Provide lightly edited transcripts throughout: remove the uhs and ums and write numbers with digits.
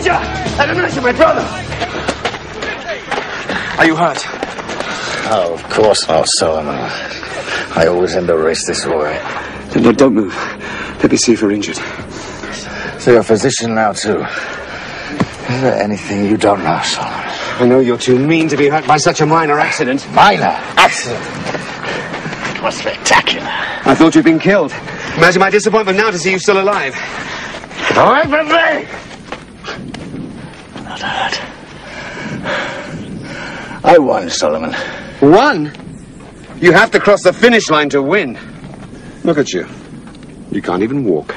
danger! Have mercy, my brother! Are you hurt? Oh, of course not, Solomon. I always end the race this way. No, don't move. Let me see if you're injured. So you're a physician now, too. Is there anything you don't know, Solomon? I know you're too mean to be hurt by such a minor accident. Minor accident? It was spectacular. I thought you'd been killed. Imagine my disappointment now to see you still alive. Away from me! Not hurt. I won, Solomon. Won? You have to cross the finish line to win. Look at you. You can't even walk.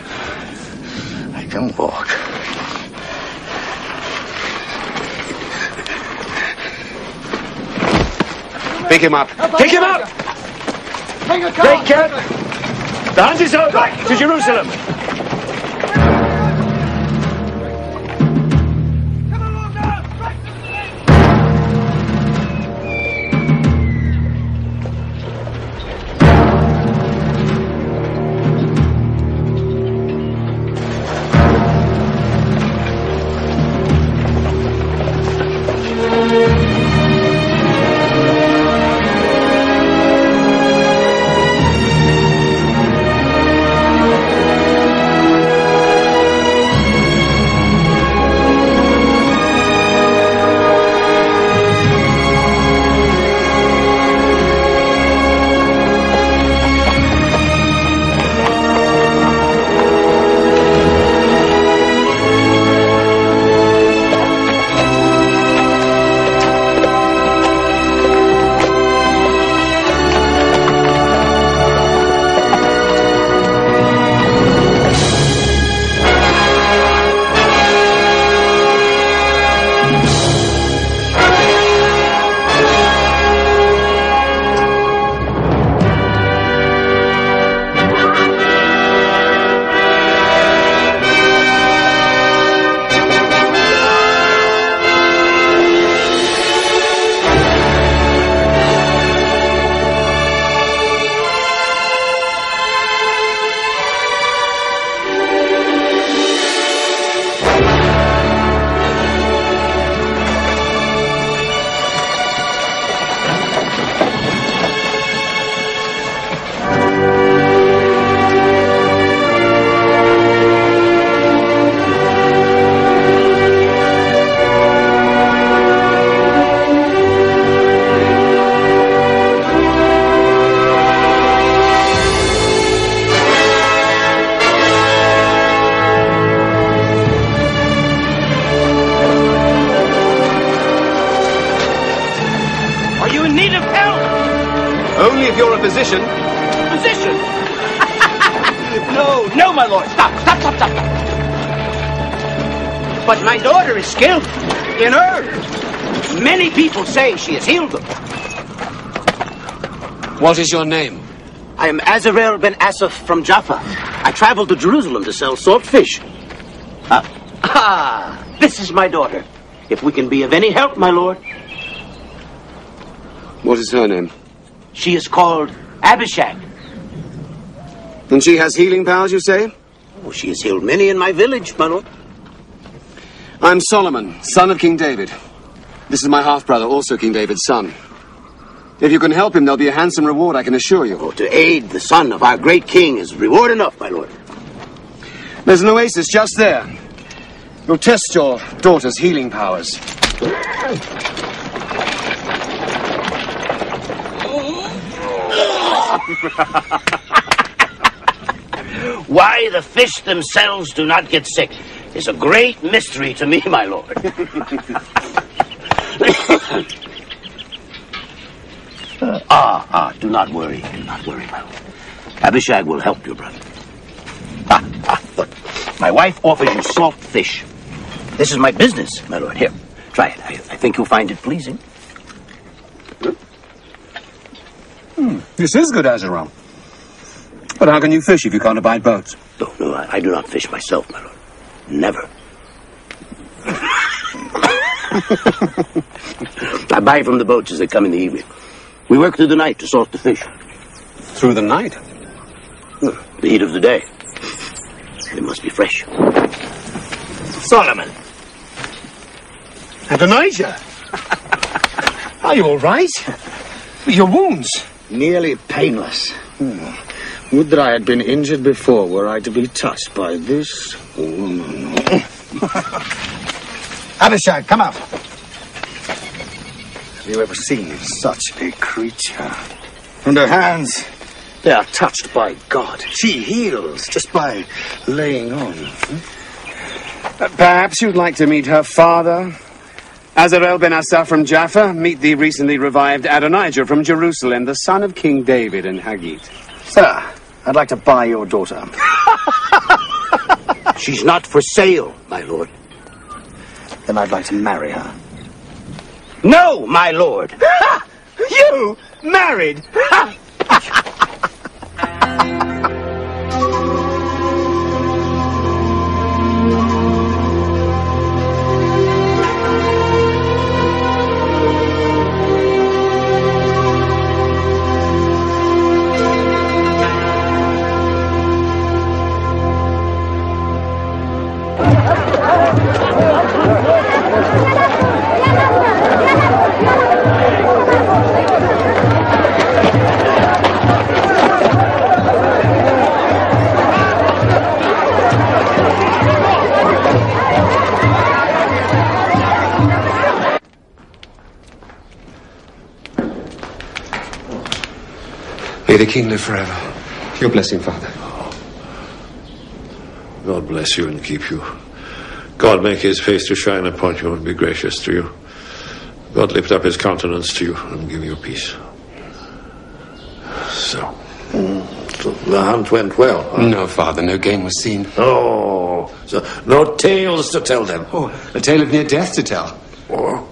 I can walk. Pick him up. Pick him up! Take care. The hunt is over. To Jerusalem. Only if you're a physician. Physician? No, my lord. Stop. But my daughter is skilled in herbs. Many people say she has healed them. What is your name? I am Azarel ben Asaph from Jaffa. I traveled to Jerusalem to sell salt fish. This is my daughter. If we can be of any help, my lord. What is her name? She is called Abishag. And she has healing powers, you say? Oh, she has healed many in my village, my lord. I'm Solomon, son of King David. This is my half-brother, also King David's son. If you can help him, there'll be a handsome reward, I can assure you. Oh, to aid the son of our great king is reward enough, my lord. There's an oasis just there. You'll test your daughter's healing powers. Why the fish themselves do not get sick is a great mystery to me, my lord. Do not worry, my lord. Abishag will help you, brother. Look, my wife offers you salt fish. This is my business, my lord. Here, try it. I think you'll find it pleasing. This is good, Azarel. But how can you fish if you can't abide boats? No, I do not fish myself, my lord. Never. I buy from the boats as they come in the evening. We work through the night to salt the fish. Through the night? The heat of the day. They must be fresh. Solomon, Adonijah! Are you all right? Your wounds? Nearly painless. Would that I had been injured before were I to be touched by this woman. Abishag, come out. Have you ever seen such a creature? And her hands, they are touched by God. She heals just by laying on. Perhaps you'd like to meet her father? Azarel ben Asa from Jaffa, meet the recently revived Adonijah from Jerusalem, the son of King David and Haggit. Sir, I'd like to buy your daughter. She's not for sale, my lord. Then I'd like to marry her. No, my lord. You married? May the king live forever. Your blessing, Father. God bless you and keep you. God make his face to shine upon you and be gracious to you. God lift up his countenance to you and give you peace. So the hunt went well, huh? No, Father, no game was seen. Oh, so no tales to tell then. Oh, a tale of near death to tell. Oh,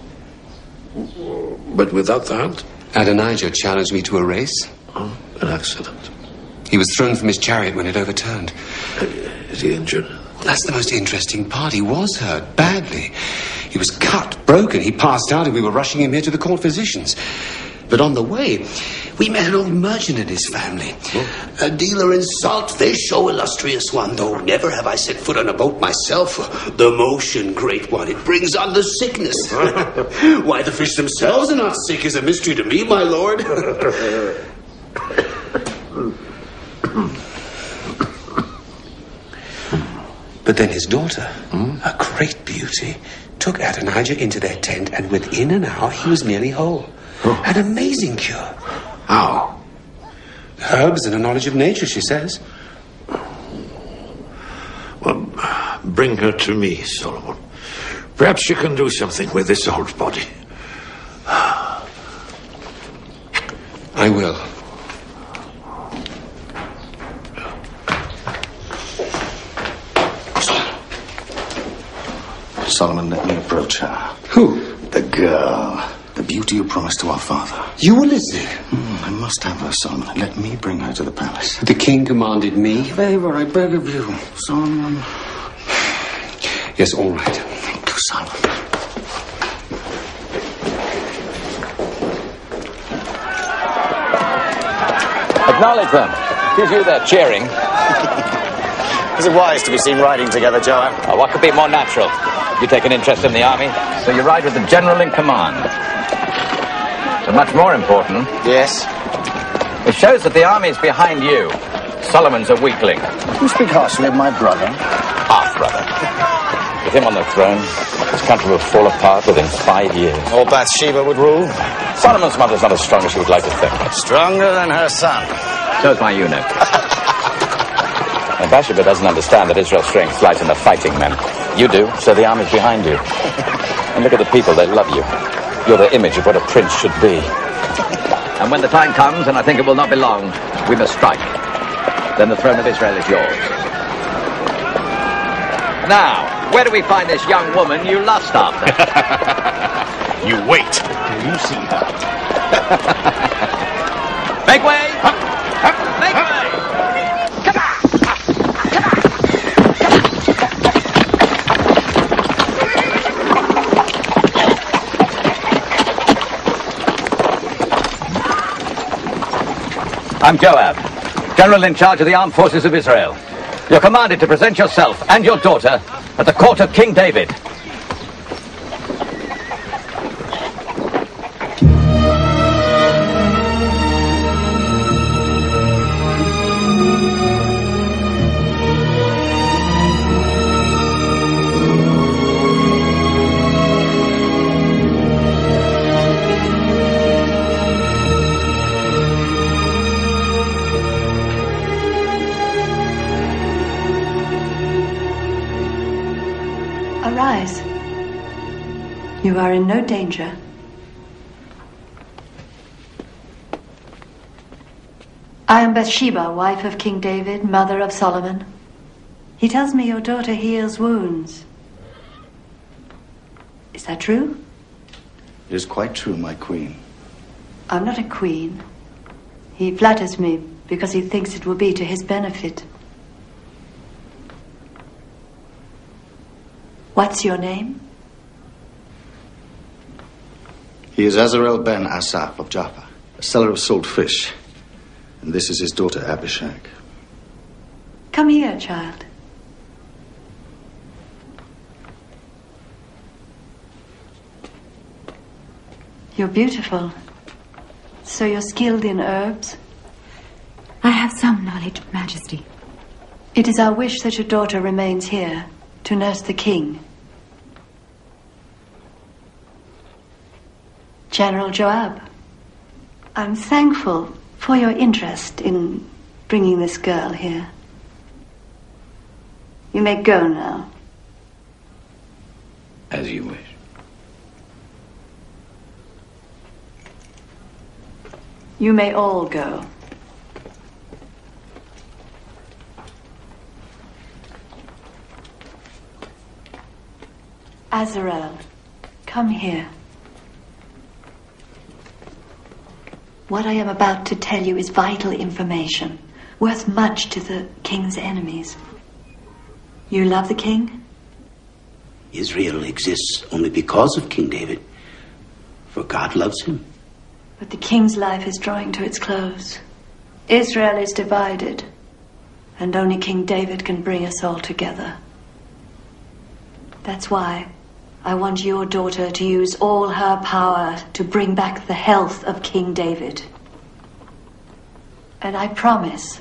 but without the hunt? Adonijah challenged me to a race. Oh, an accident. He was thrown from his chariot when it overturned. Is he injured? That's the most interesting part. He was hurt badly. He was cut, broken. He passed out and we were rushing him here to the court physicians. But on the way, we met an old merchant and his family. Oh. A dealer in salt fish, oh illustrious one, though never have I set foot on a boat myself. The motion, great one, it brings on the sickness. Why the fish themselves are not sick is a mystery to me, my lord. But then his daughter, a great beauty, took Adonijah into their tent, and within an hour he was nearly whole. Oh. An amazing cure. How? Herbs and a knowledge of nature, she says. Well, bring her to me, Solomon. Perhaps she can do something with this old body. I will. Solomon, let me approach her. Who? The girl. The beauty you promised to our father. You were listening. I must have her, Solomon. Let me bring her to the palace. The king commanded me. Favor, I beg of you. Solomon. Yes, all right. Thank you, Solomon. Acknowledge them. Gives you their cheering. Is it wise to be seen riding together, Joab? Oh, what could be more natural? You take an interest in the army, so you ride with the general in command. But much more important... Yes? It shows that the army is behind you. Solomon's a weakling. You speak harshly of my brother. Half-brother. With him on the throne, this country will fall apart within 5 years. Or Bathsheba would rule. Solomon's mother's not as strong as you would like to think. Stronger than her son. So's my eunuch. And Bathsheba doesn't understand that Israel's strength lies in the fighting men. You do, so the army's behind you. And look at the people, they love you. You're the image of what a prince should be. And when the time comes, and I think it will not be long, we must strike. Then the throne of Israel is yours. Now, where do we find this young woman you lust after? You wait till you see her. Make way! Make way! Come on! I'm Joab, general in charge of the armed forces of Israel. You're commanded to present yourself and your daughter at the court of King David. You are in no danger. I am Bathsheba, wife of King David, mother of Solomon. He tells me your daughter heals wounds. Is that true? It is quite true, my queen. I'm not a queen. He flatters me because he thinks it will be to his benefit. What's your name? He is Azarel ben Asaph of Jaffa, a seller of salt fish. And this is his daughter, Abishag. Come here, child. You're beautiful. So you're skilled in herbs? I have some knowledge, Majesty. It is our wish that your daughter remains here to nurse the king. General Joab, I'm thankful for your interest in bringing this girl here. You may go now. As you wish. You may all go. Azarel, come here. What I am about to tell you is vital information, worth much to the king's enemies. You love the king? Israel exists only because of King David, for God loves him. But the king's life is drawing to its close. Israel is divided, and only King David can bring us all together. That's why I want your daughter to use all her power to bring back the health of King David. And I promise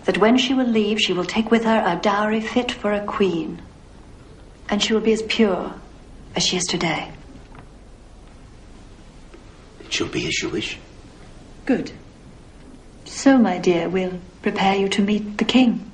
that when she will leave, she will take with her a dowry fit for a queen. And she will be as pure as she is today. It shall be as you wish. Good. So, my dear, we'll prepare you to meet the king.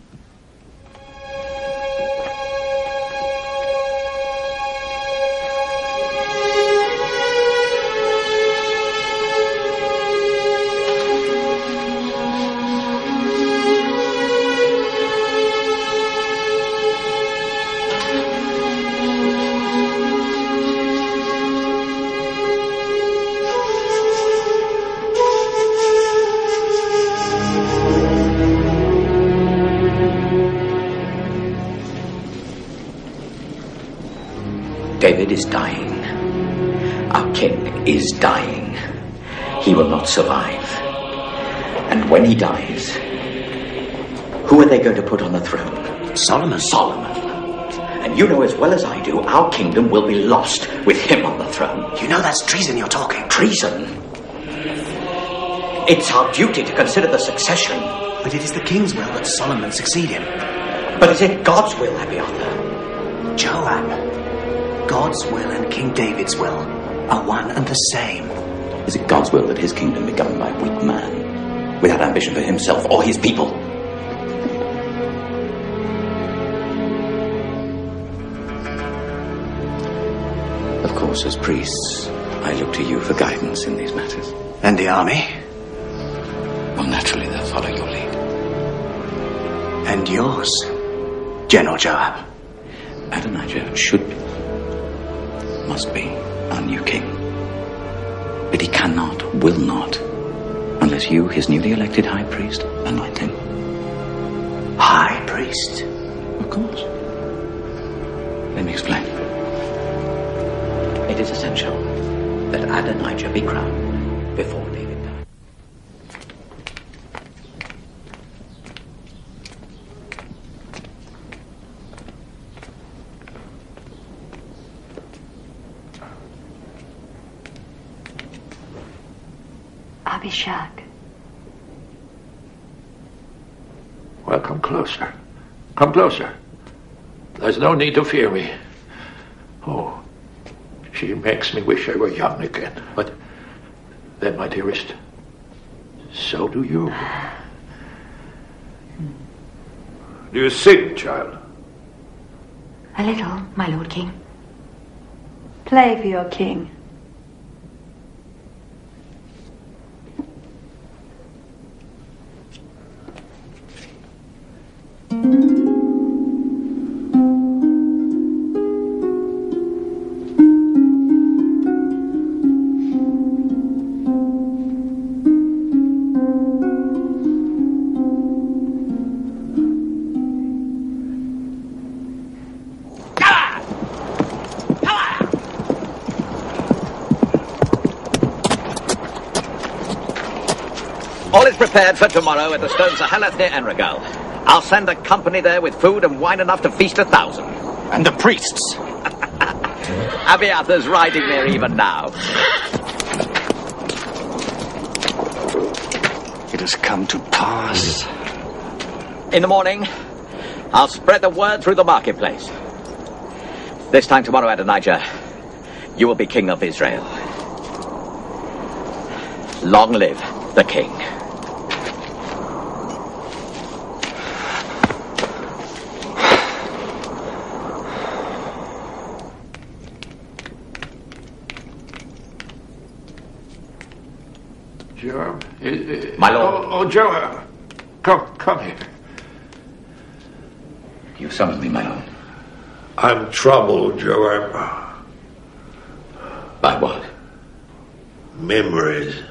David is dying. Our king is dying. He will not survive. And when he dies, who are they going to put on the throne? Solomon. Solomon. And you know as well as I do, our kingdom will be lost with him on the throne. You know that's treason you're talking. Treason? It's our duty to consider the succession. But it is the king's will that Solomon succeed him. But is it God's will, Abiathar? Joab, God's will and King David's will are one and the same. Is it God's will that his kingdom be governed by a weak man, without ambition for himself or his people? Of course, as priests, I look to you for guidance in these matters. And the army? Well, naturally, they'll follow your lead. And yours, General Joab. Adonijah must be our new king. But he cannot, will not, unless you, his newly elected high priest, anoint him. High priest? Of course. Let me explain. It is essential that Adonijah be crowned before David died. Abishag. Well, come closer. Come closer. There's no need to fear me. Oh, she makes me wish I were young again. But then, my dearest, so do you. Do you sing, child? A little, my Lord King. play for your king. All is prepared for tomorrow at the Stone Sahellath near Enrigal. I'll send a company there with food and wine enough to feast 1,000. And the priests. Abiathar's riding there even now. It has come to pass. In the morning, I'll spread the word through the marketplace. This time tomorrow, Adonijah, you will be king of Israel. Long live the king. Joab? My lord. Oh, Joab. Come here. You summoned me, my lord. I'm troubled, Joab. By what? Memories.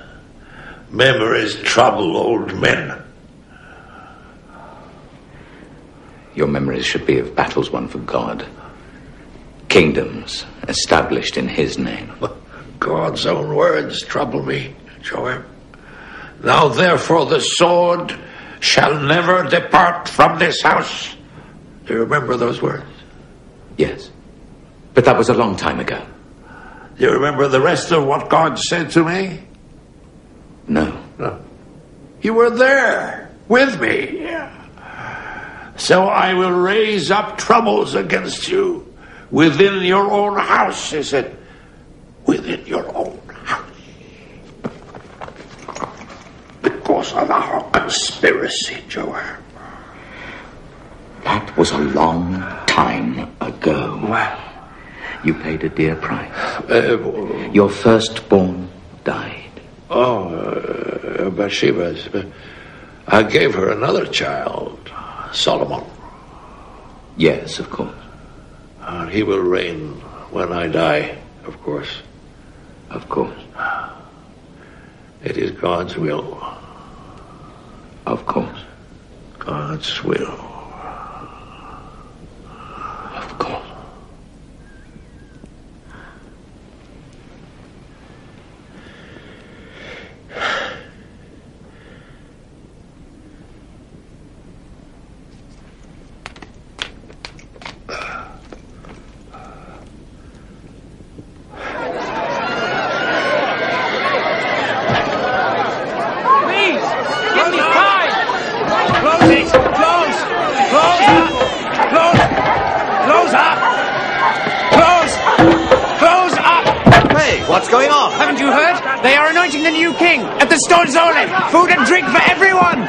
Memories trouble old men. Your memories should be of battles won for God. Kingdoms established in his name. God's own words trouble me, Joab. Now therefore the sword shall never depart from this house. Do you remember those words? Yes. But that was a long time ago. Do you remember the rest of what God said to me? No. No. You were there with me. So I will raise up troubles against you within your own house, he said. Within your own house. Because of our conspiracy, Joab. That was a long time ago. Well, you paid a dear price. Your firstborn died. Bathsheba's. I gave her another child, Solomon. Yes, of course. He will reign when I die, of course. Of course. It is God's will. Of course. God's will. Of course. What's going on? Haven't you heard? They are anointing the new king at the Stone Zolet. Food and drink for everyone.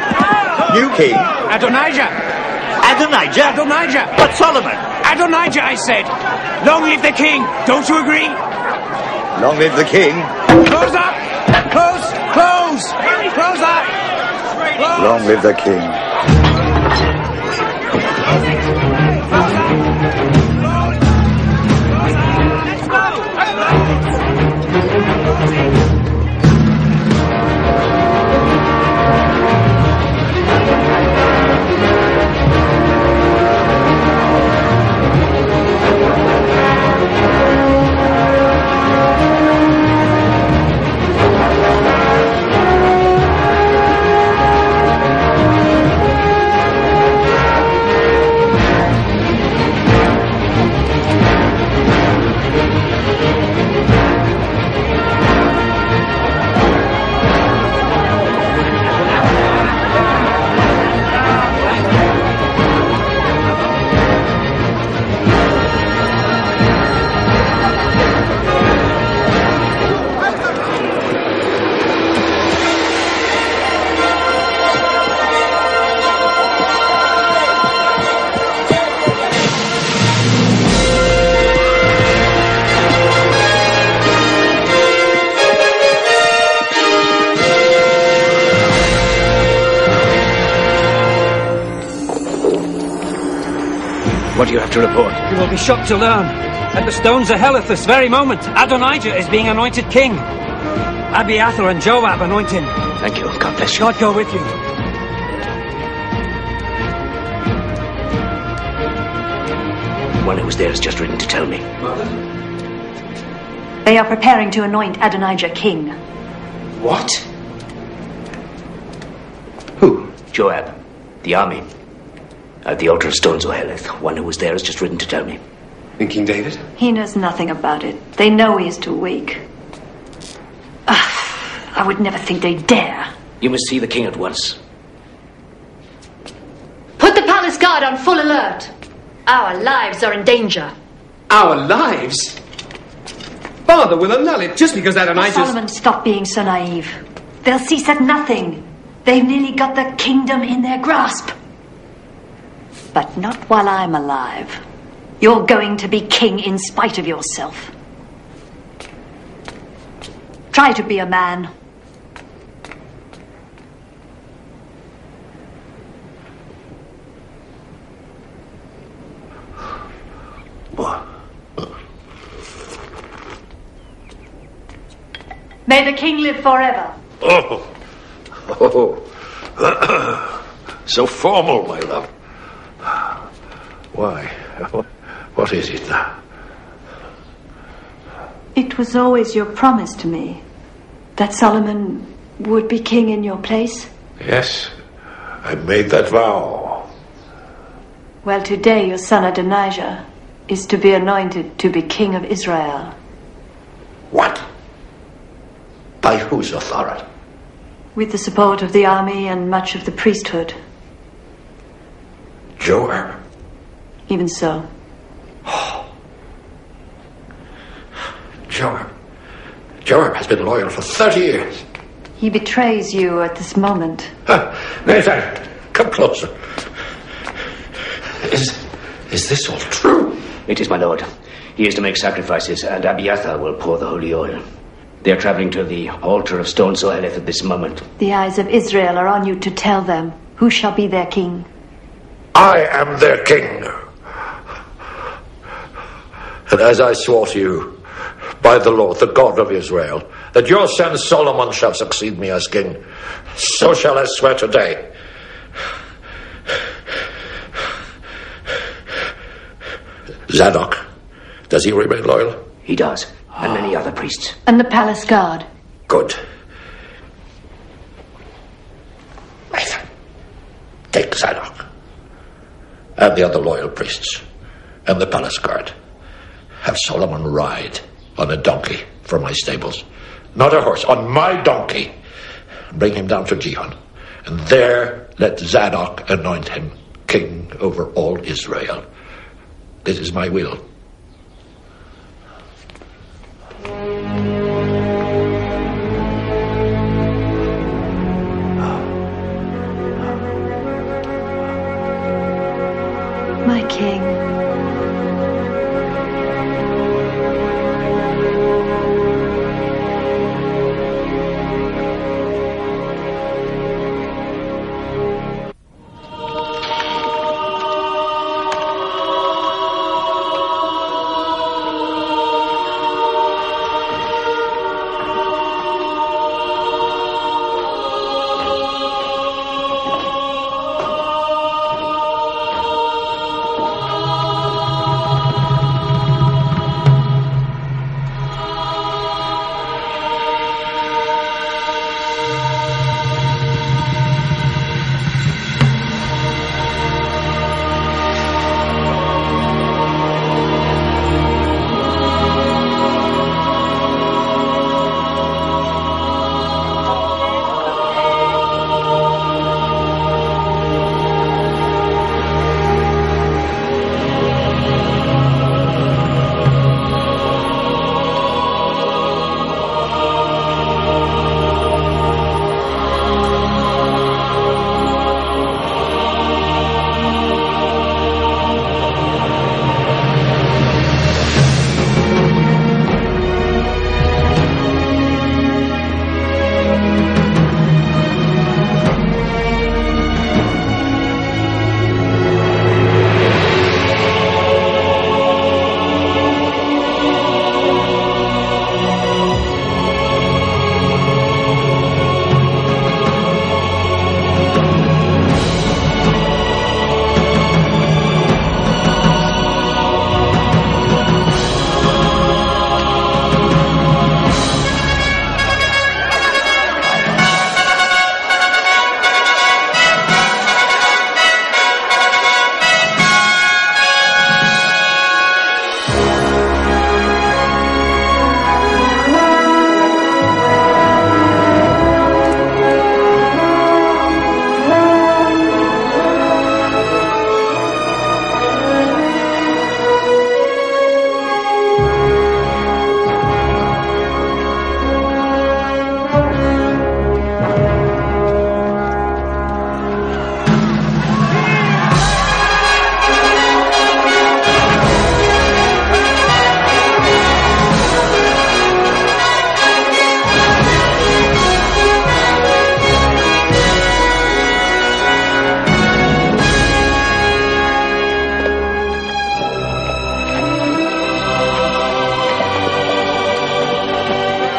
New king? Adonijah. Adonijah? Adonijah. But Solomon? Adonijah, I said. Long live the king. Don't you agree? Long live the king. Close up. Close. Close. Close up. Close. Long live the king. What do you have to report? You will be shocked to learn. At the stones of Hell at this very moment, Adonijah is being anointed king. Abiathar and Joab anoint him. Thank you. God bless you. God go with you. One who was there has just written to tell me. Mother? They are preparing to anoint Adonijah king. What? Who? Joab. The army. At the altar of stones, Oheleth. One who was there has just written to tell me. And King David? He knows nothing about it. They know he is too weak. I would never think they'd dare. You must see the king at once. Put the palace guard on full alert. Our lives are in danger. Our lives? Father will annul it just because Adonijah's... Solomon, stop being so naive. They'll cease at nothing. They've nearly got the kingdom in their grasp. But not while I'm alive. You're going to be king in spite of yourself. Try to be a man. May the king live forever. Oh. So formal, my love. Why? What is it now? It was always your promise to me that Solomon would be king in your place. Yes, I made that vow. Well, today your son Adonijah is to be anointed to be king of Israel. What? By whose authority? With the support of the army and much of the priesthood. Joab? Even so. Joab has been loyal for 30 years. He betrays you at this moment. Nathan, come closer. Is this all true? It is, my lord. He is to make sacrifices, and Abiathar will pour the holy oil. They are traveling to the altar of stone Zoheleth at this moment. The eyes of Israel are on you to tell them who shall be their king. I am their king. And as I swore to you, by the Lord, the God of Israel, that your son Solomon shall succeed me as king, so shall I swear today. Zadok, does he remain loyal? He does, and many other priests. And the palace guard. Good. Nathan, take Zadok and the other loyal priests and the palace guard. Have Solomon ride on a donkey from my stables. Not a horse, on my donkey. Bring him down to Gihon. And there let Zadok anoint him king over all Israel. This is my will. My king.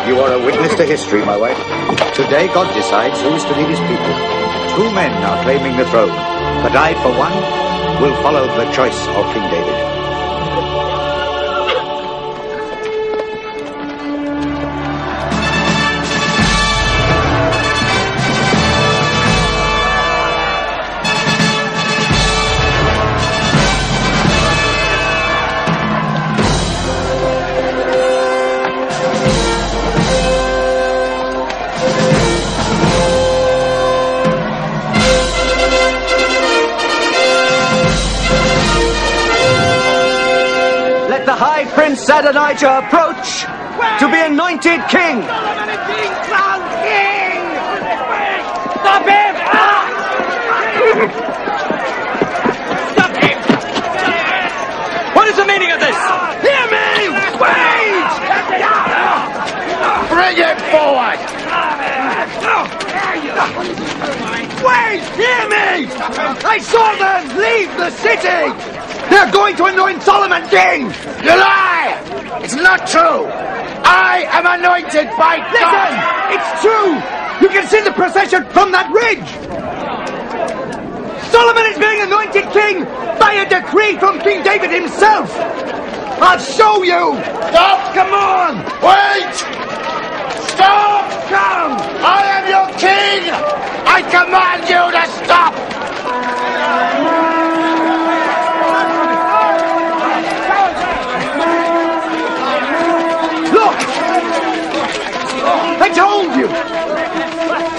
You are a witness to history, my wife. Today, God decides who is to lead his people. 2 men are claiming the throne, but I, for one, will follow the choice of King David. Prince Adonijah approach to be anointed king. Stop him! Stop him! What is the meaning of this? Hear me! Wait! Bring him forward! Wait! Hear me! I saw them leave the city! They're going to anoint Solomon king! You lie! It's not true! I am anointed by God! Listen! It's true! You can see the procession from that ridge! Solomon is being anointed king by a decree from King David himself! I'll show you! Stop! Come on! Wait! Stop! Come! I am your king! I command you to stop! I told you!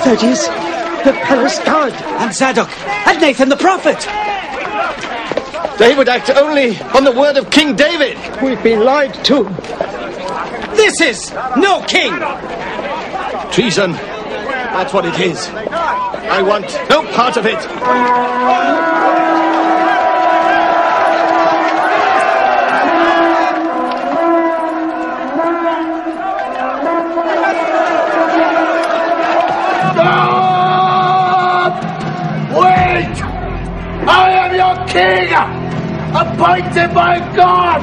That is the palace guard. And Zadok, and Nathan the prophet. They would act only on the word of King David. We've been lied to. This is no king. Treason. That's what it is. I want no part of it. Wait! I am your king! Appointed by God!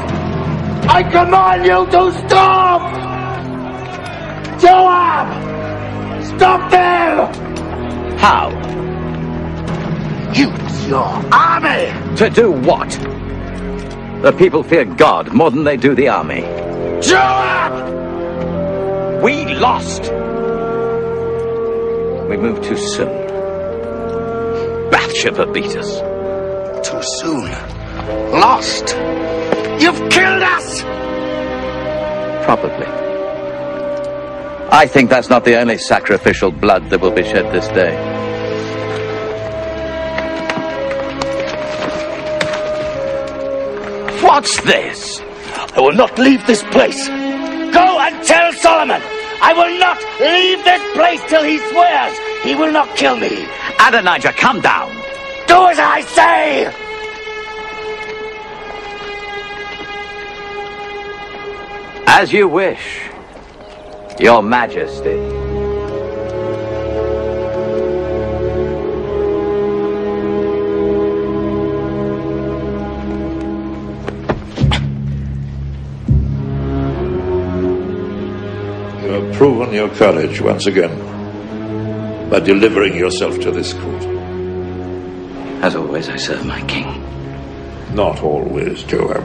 I command you to stop! Joab! Stop them! How? Use your army! To do what? The people fear God more than they do the army. Joab! We lost. We moved too soon. Bathsheba beat us. Too soon. Lost. You've killed us! Probably. I think that's not the only sacrificial blood that will be shed this day. What's this? I will not leave this place. Go and tell Solomon. I will not leave this place till he swears he will not kill me. Adonijah, come down. Do as I say! As you wish, Your Majesty. You have proven your courage once again by delivering yourself to this court. As always, I serve my king. Not always, Joab.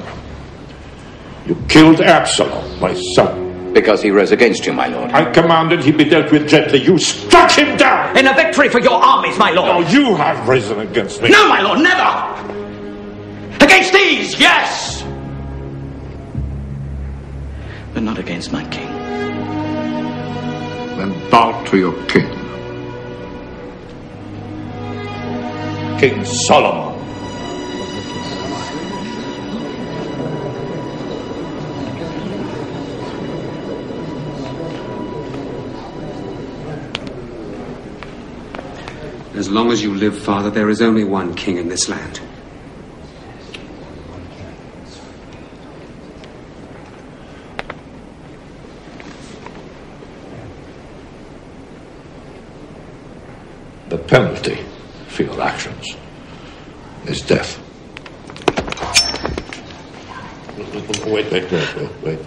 You killed Absalom, my son. Because he rose against you, my lord. I commanded he be dealt with gently. You struck him down! In a victory for your armies, my lord! Oh, you have risen against me. No, my lord, never! Against these, yes! But not against my king. Then bow to your king. King Solomon. As long as you live, Father, there is only one king in this land. The penalty for your actions is death. Wait.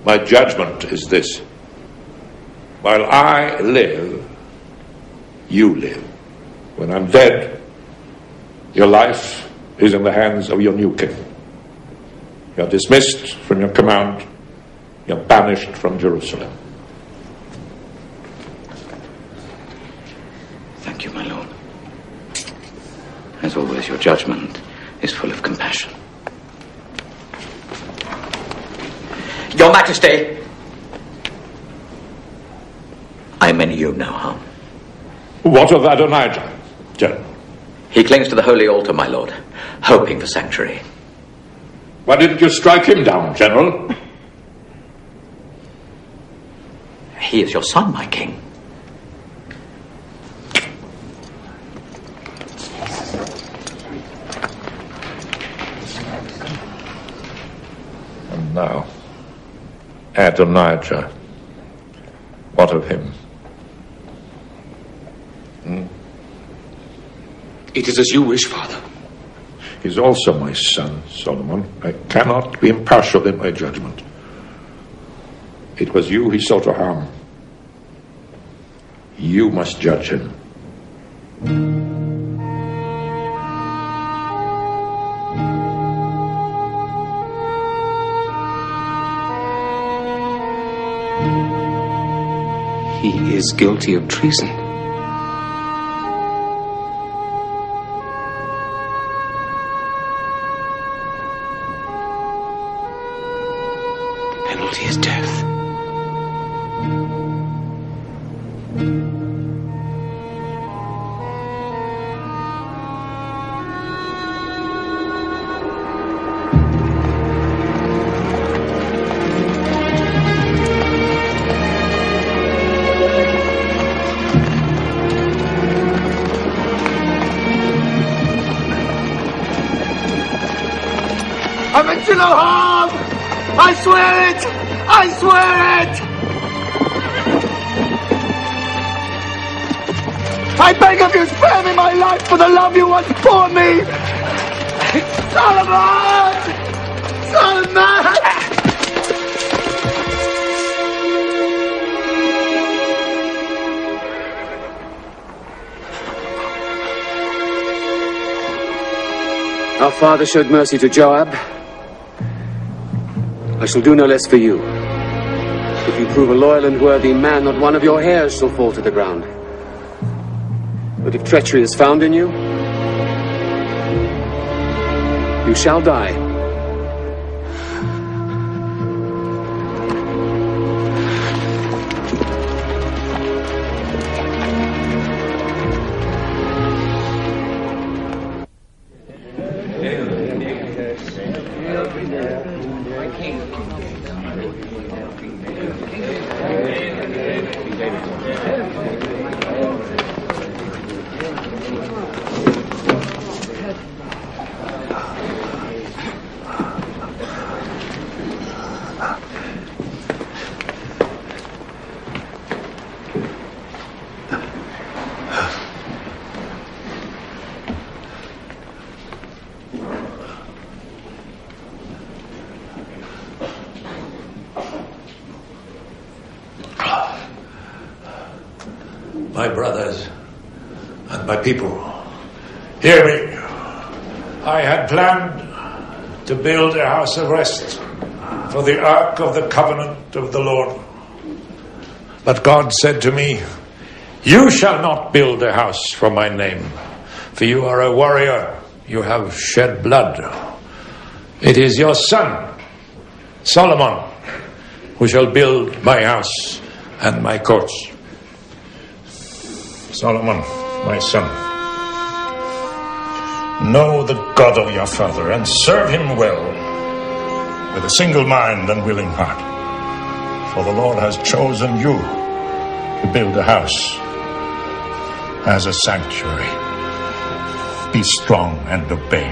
My judgment is this. While I live, you live. When I'm dead, your life is in the hands of your new king. You're dismissed from your command. You're banished from Jerusalem. Thank you, my lord. As always, your judgment is full of compassion. Your Majesty, I mean you no harm. What of Adonijah, General? He clings to the holy altar, my lord, hoping for sanctuary. Why didn't you strike him down, General? He is your son, my king. And now, Adonijah, what of him? It is as you wish, Father. He's also my son, Solomon. I cannot be impartial in my judgment. It was you he sought to harm. You must judge him. He is guilty of treason. The penalty is death. I meant you no harm! I swear it! I swear it! I beg of you, spare me my life for the love you once bore me! Solomon! Solomon! Our father showed mercy to Joab. I shall do no less for you. If you prove a loyal and worthy man, not one of your hairs shall fall to the ground. But if treachery is found in you, you shall die. My brothers and my people, hear me. I had planned to build a house of rest for the ark of the covenant of the Lord. But God said to me, you shall not build a house for my name, for you are a warrior, you have shed blood. It is your son, Solomon, who shall build my house and my courts. Solomon, my son, know the God of your father and serve him well, with a single mind and willing heart. For the Lord has chosen you to build a house as a sanctuary. Be strong and obey.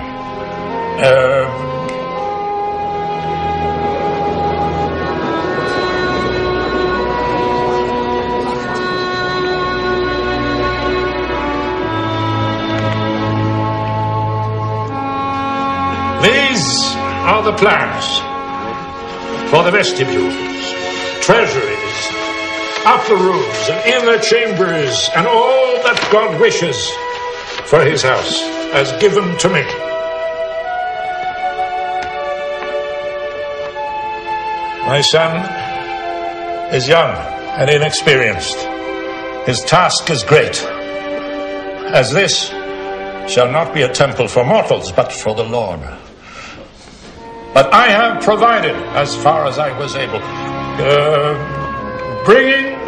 These are the plans. for the vestibules, treasuries, upper rooms, and inner chambers, and all that God wishes for his house, as given to me. My son is young and inexperienced. His task is great, as this shall not be a temple for mortals, but for the Lord. But I have provided, as far as I was able, bringing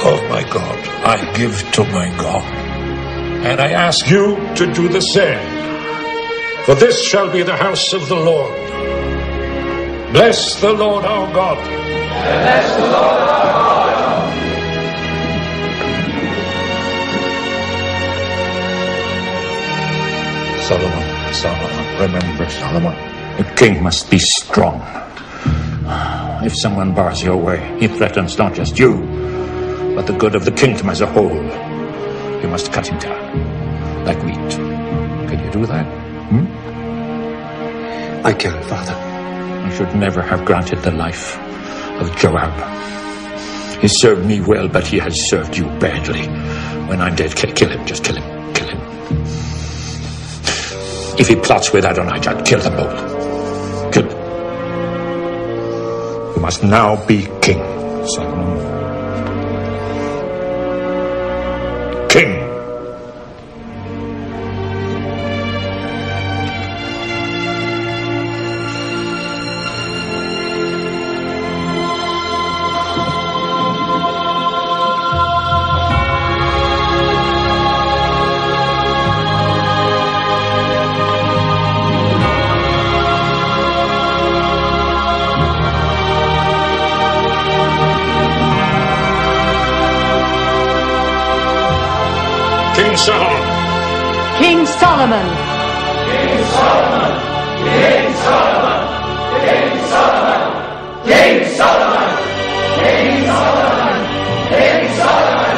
of my God I give to my God, and I ask you to do the same. For this shall be the house of the Lord. Bless the Lord our God. Bless the Lord our God. Solomon, remember Solomon. A king must be strong. If someone bars your way, he threatens not just you, but the good of the kingdom as a whole. You must cut him down, like wheat. Can you do that? I can, Father. I should never have granted the life of Joab. He served me well, but he has served you badly. When I'm dead, kill him. Just kill him. Kill him. If he plots with Adonijah, kill them both. Kill them. You must now be king, Solomon. King. King Solomon. King Solomon. King Solomon. King Solomon. King Solomon. King Solomon. King Solomon.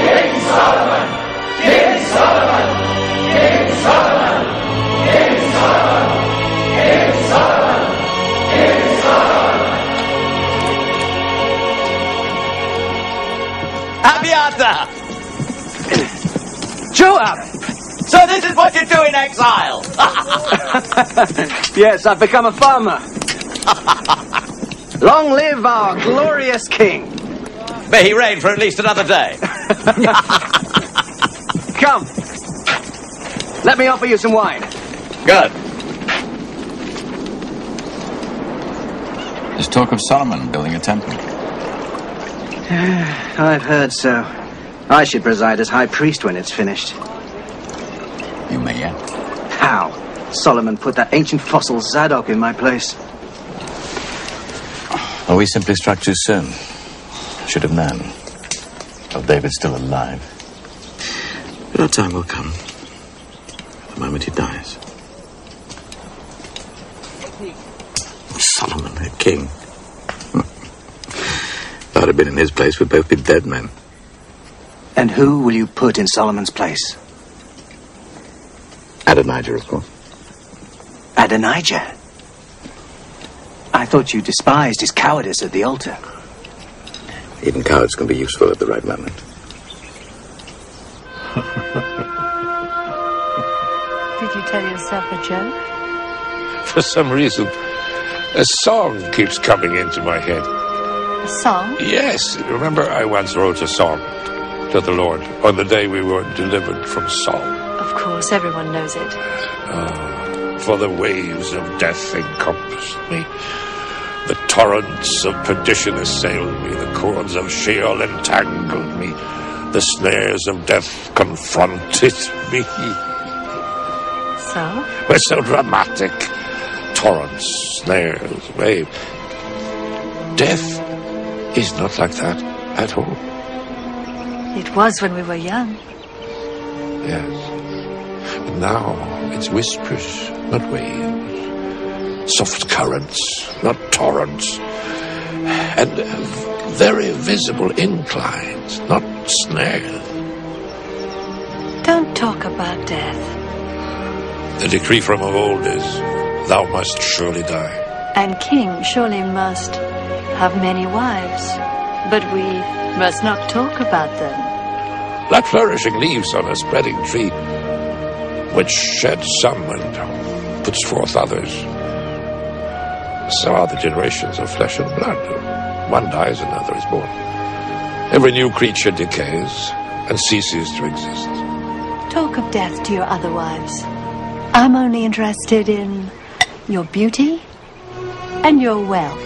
King Solomon. King Solomon. King Solomon. King Solomon. King Solomon. King Solomon. King Solomon. Abiathar! Joab! So this is what you do in exile? Yes, I've become a farmer. Long live our glorious king. May he reign for at least another day. Come. Let me offer you some wine. Good. There's talk of Solomon building a temple. I've heard so. I should preside as high priest when it's finished. You may yet. How? Solomon put that ancient fossil Zadok in my place. Well, we simply struck too soon. Should have known. Well, David's still alive. But our time will come. The moment he dies. Solomon, a king. If I'd have been in his place, we'd both be dead men. And who will you put in Solomon's place? Adonijah, of course. Adonijah? I thought you despised his cowardice at the altar. Even cowards can be useful at the right moment. Did you tell yourself a joke? For some reason, a song keeps coming into my head. A song? Yes. Remember, I once wrote a song to the Lord on the day we were delivered from Saul. Of course, everyone knows it. For the waves of death encompassed me. The torrents of perdition assailed me. The cords of Sheol entangled me. The snares of death confronted me. So? We're so dramatic. Torrents, snares, waves. Death is not like that at all. It was when we were young. Yes. Now it's whispers, not waves. Soft currents, not torrents. And very visible inclines, not snares. Don't talk about death. The decree from of old is, thou must surely die. And king surely must have many wives. But we must not talk about them. Like flourishing leaves on a spreading tree, which sheds some and puts forth others. So are the generations of flesh and blood. One dies, another is born. Every new creature decays and ceases to exist. Talk of death to your other wives. I'm only interested in your beauty and your wealth.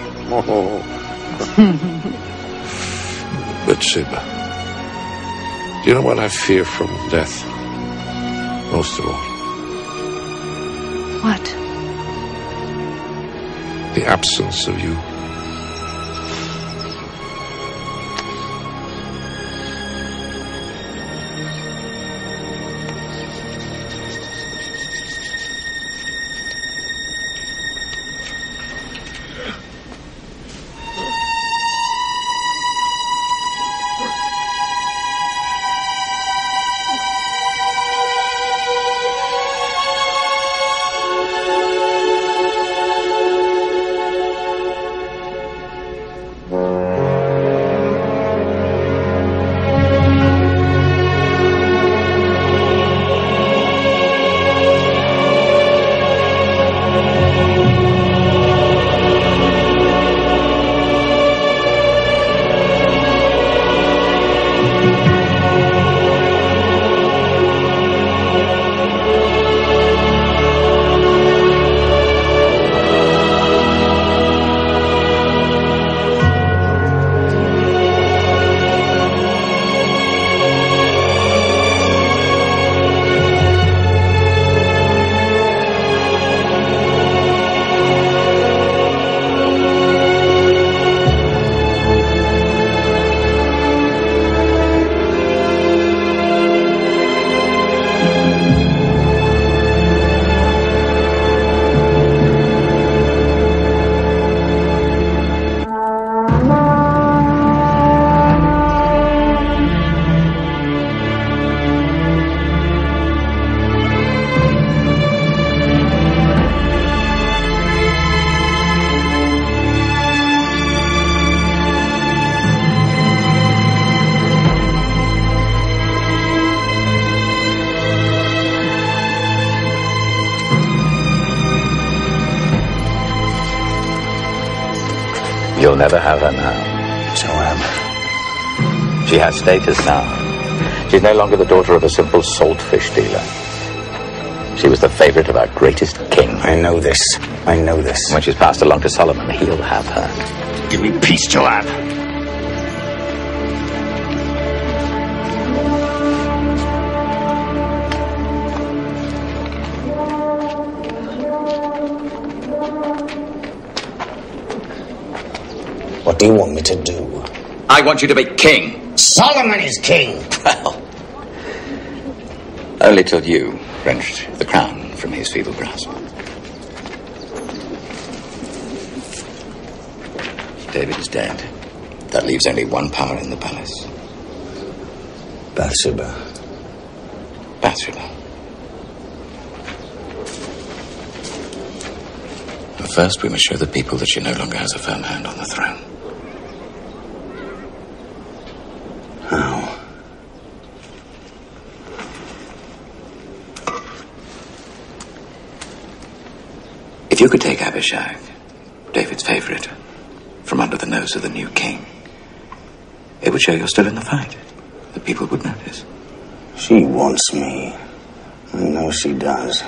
Bathsheba, do you know what I fear from death most of all? What? The absence of you. You'll never have her now. So am. She has status now. She's no longer the daughter of a simple saltfish dealer. She was the favorite of our greatest king. I know this. I know this. When she's passed along to Solomon, he'll have her. Give me peace, Joab. What do you want me to do? I want you to be king. Solomon is king. Well, only till you wrenched the crown from his feeble grasp. David is dead. That leaves only one power in the palace. Bathsheba. Bathsheba. But first we must show the people that she no longer has a firm hand on the throne. How? If you could take Abishag, David's favorite, from under the nose of the new king, it would show you're still in the fight. The people would notice. She wants me. I know she does.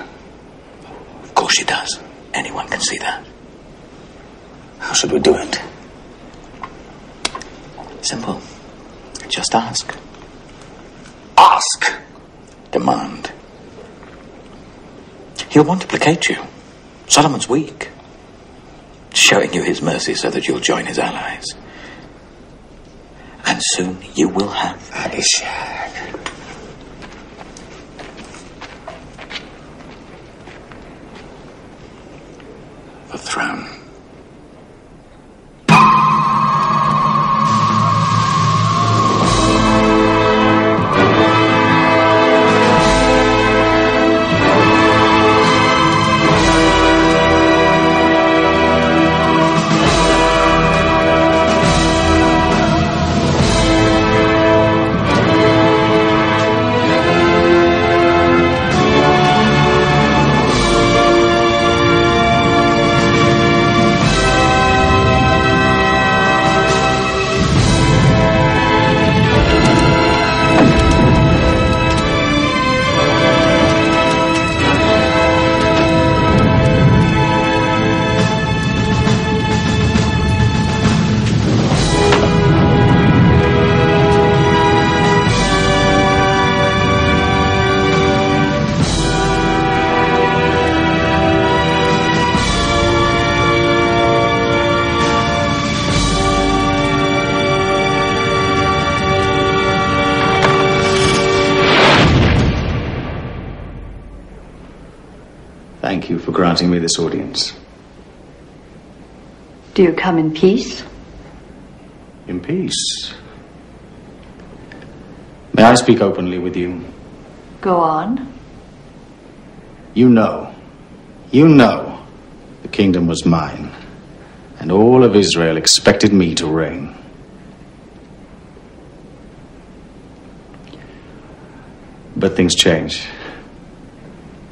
Of course she does. Anyone can see that. How should we do it? Simple. Just ask. Ask! Demand. He'll want to placate you. Solomon's weak. Showing you his mercy so that you'll join his allies. And soon you will have Abishag. Thank you for granting me this audience. Do you come in peace? In peace? May I speak openly with you? Go on. You know, the kingdom was mine, and all of Israel expected me to reign. But things change,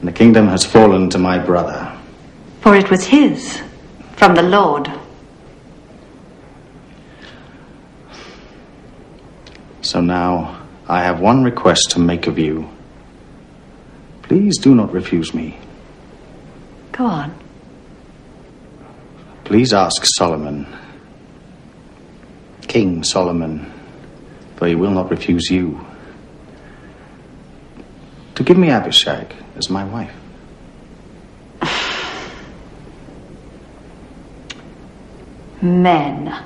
and the kingdom has fallen to my brother. For it was his, from the Lord. So now, I have one request to make of you. Please do not refuse me. Go on. Please ask Solomon, King Solomon, for he will not refuse you, to give me Abishag as my wife. Men.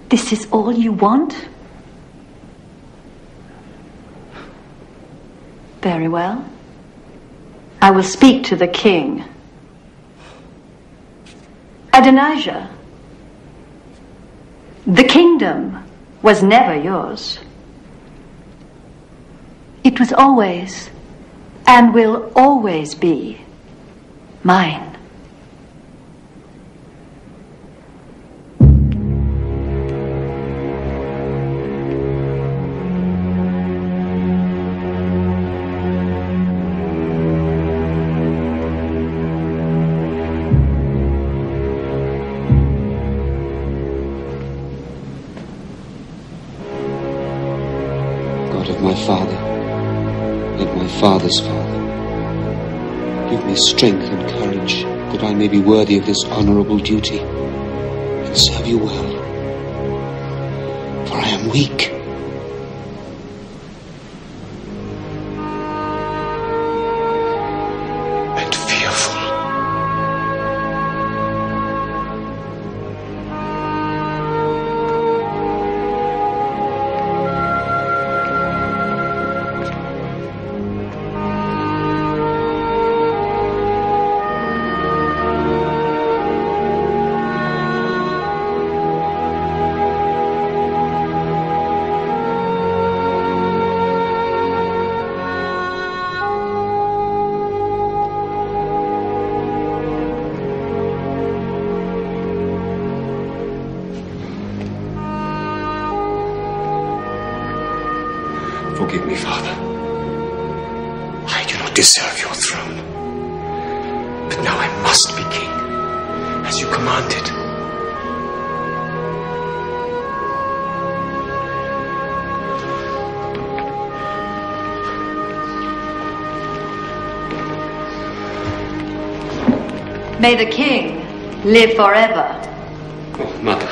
This is all you want? Very well. I will speak to the king. Adonijah, the kingdom was never yours. It was always, and will always be, mine. My Father, and my Father's Father, give me strength and courage that I may be worthy of this honorable duty and serve you well, for I am weak. And fearful. Forgive me, Father. I do not deserve your throne. But now I must be king, as you commanded. May the king live forever. Oh, Mother.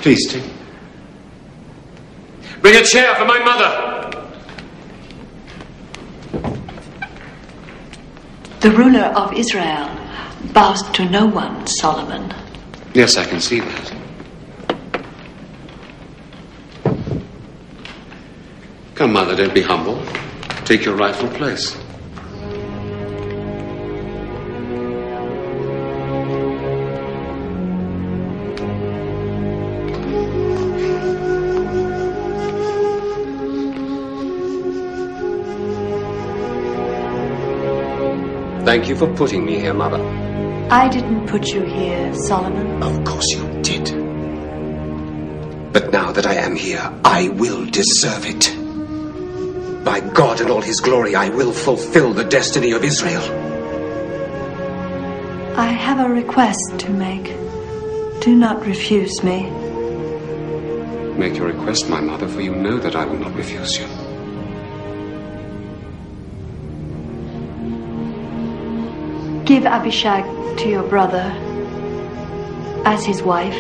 Please take. Bring a chair for my mother. The ruler of Israel bows to no one, Solomon. Yes, I can see that. Come, Mother, don't be humble. Take your rightful place. Thank you for putting me here, Mother. I didn't put you here, Solomon. Of course you did. But now that I am here, I will deserve it. By God and all his glory, I will fulfill the destiny of Israel. I have a request to make. Do not refuse me. Make your request, my mother, for you know that I will not refuse you. Give Abishag to your brother as his wife.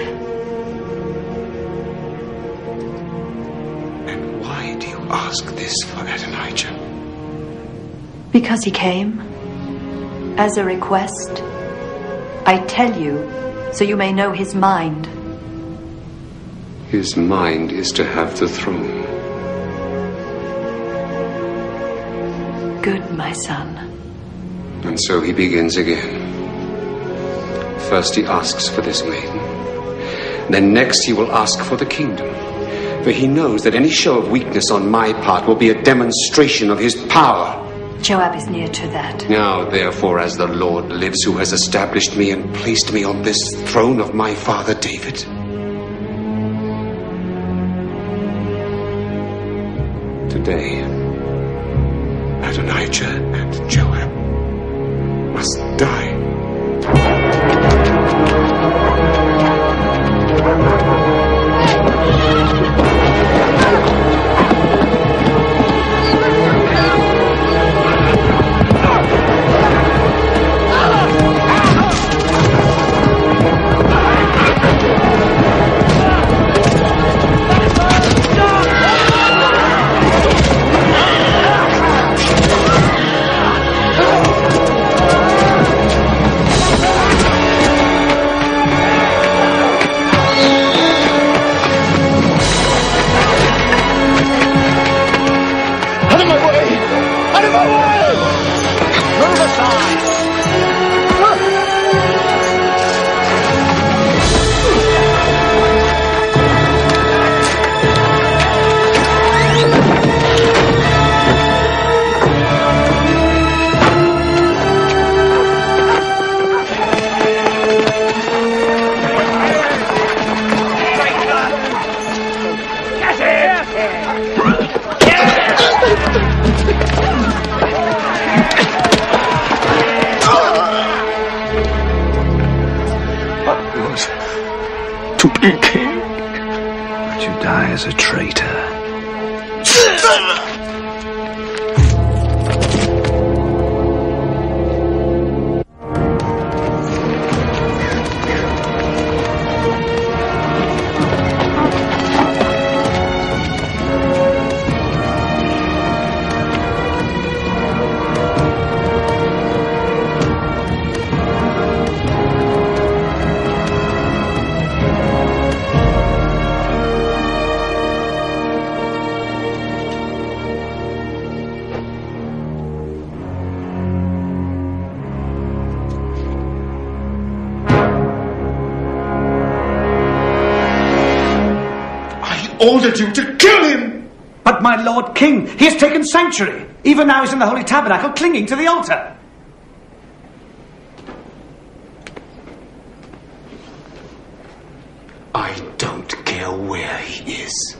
And why do you ask this for Adonijah? Because he came as a request. I tell you, so you may know his mind. His mind is to have the throne. good, my son. And so he begins again. First he asks for this maiden. Then next he will ask for the kingdom. For he knows that any show of weakness on my part will be a demonstration of his power. Joab is near to that. Now, therefore, as the Lord lives, who has established me and placed me on this throne of my father David, today, Adonijah and Joab must die. To be king. But you die as a traitor. Ordered you to kill him! But my Lord King, he has taken sanctuary. Even now he's in the Holy Tabernacle, clinging to the altar. I don't care where he is.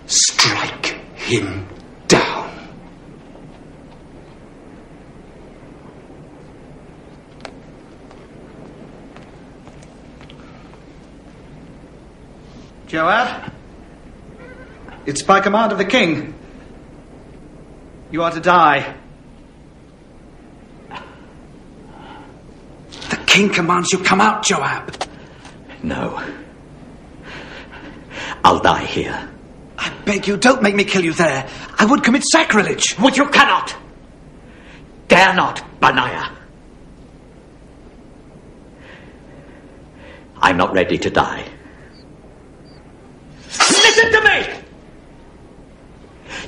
Strike him down. Joab, it's by command of the king. You are to die. The king commands you come out, Joab. No. I'll die here. I beg you, don't make me kill you there. I would commit sacrilege. Which you cannot. Dare not, Benaiah. I'm not ready to die. Listen to me!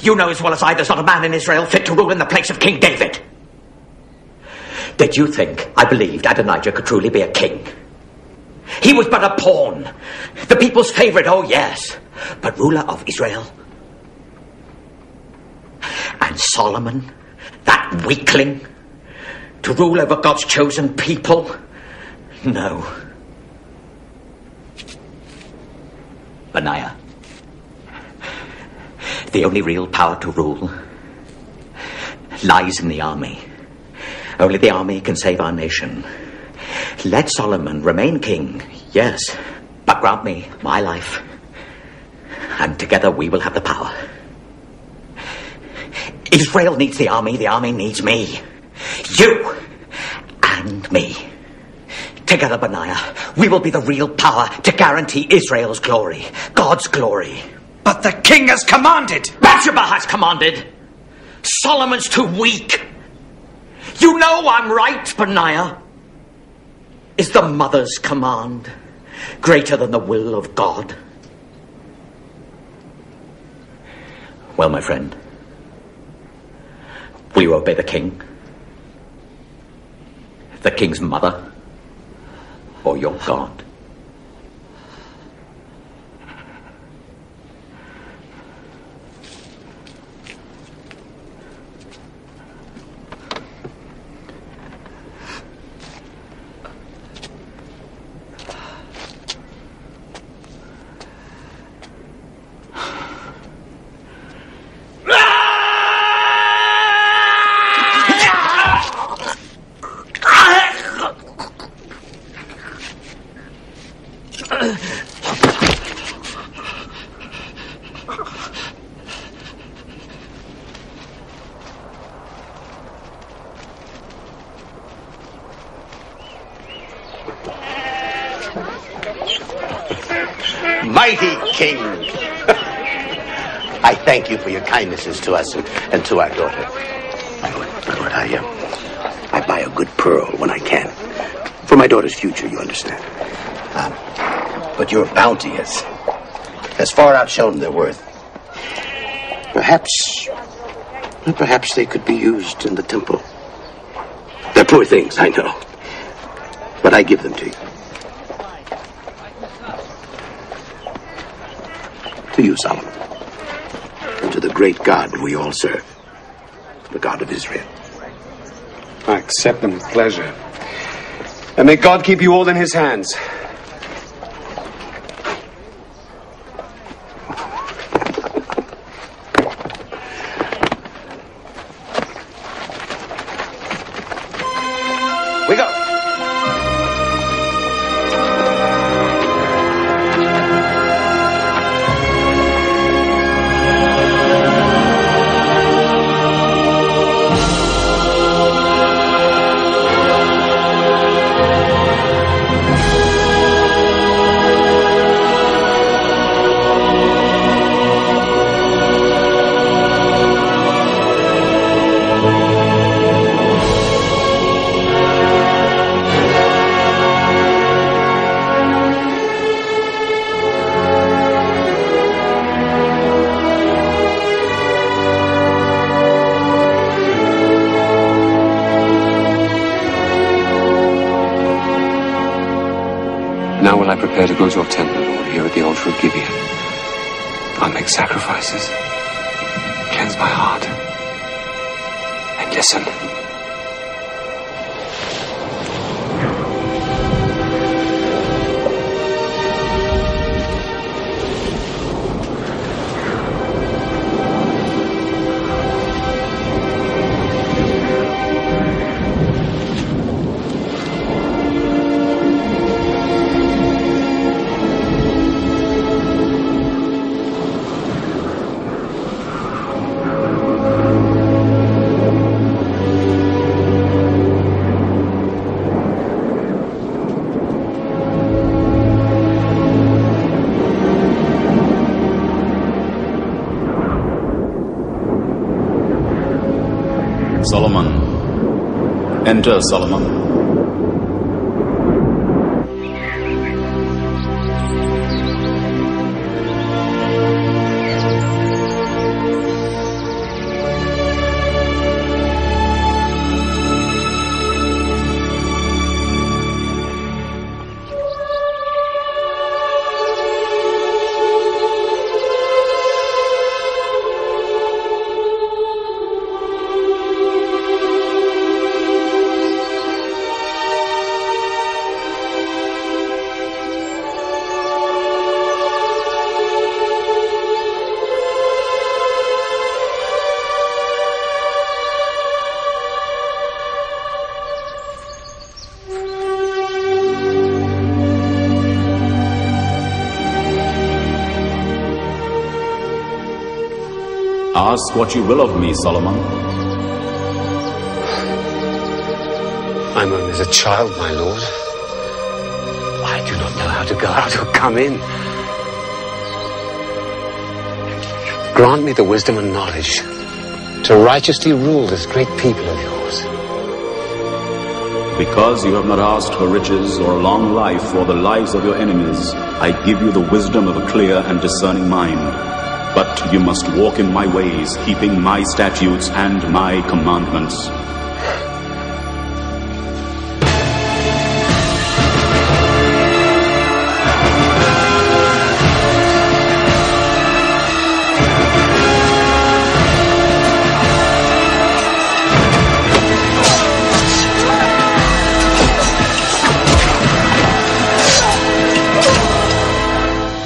You know as well as I there's not a man in Israel fit to rule in the place of King David. Did you think I believed Adonijah could truly be a king? He was but a pawn. The people's favorite, oh yes. But ruler of Israel? And Solomon, that weakling, to rule over God's chosen people? No. Benaiah, the only real power to rule lies in the army. Only the army can save our nation. Let Solomon remain king, yes, but grant me my life, and together we will have the power. Israel needs the army needs me. You and me. Together, Benaiah, we will be the real power to guarantee Israel's glory, God's glory. But the king has commanded. Bathsheba has commanded. Solomon's too weak. You know I'm right, Benaiah. Is the mother's command greater than the will of God? Well, my friend, Will you obey the king? The king's mother? Or your God? Mighty King! I thank you for your kindnesses to us and to our daughter. My lord, I buy a good pearl when I can. For my daughter's future, you understand. But your bounty has far outshone their worth. Perhaps they could be used in the temple. They're poor things, I know. But I give them to you. To you, Solomon. And to the great God we all serve. The God of Israel. I accept them with pleasure. And may God keep you all in his hands. We go. Now will I prepare to go to your temple, Lord, here at the altar of Gibeon. I'll make sacrifices, cleanse my heart, and listen. Solomon. Enter, Solomon. Ask what you will of me, Solomon. I'm only as a child, my lord. I do not know how to go out or come in. Grant me the wisdom and knowledge to righteously rule this great people of yours. Because you have not asked for riches or a long life or the lives of your enemies, I give you the wisdom of a clear and discerning mind. But you must walk in my ways, keeping my statutes and my commandments.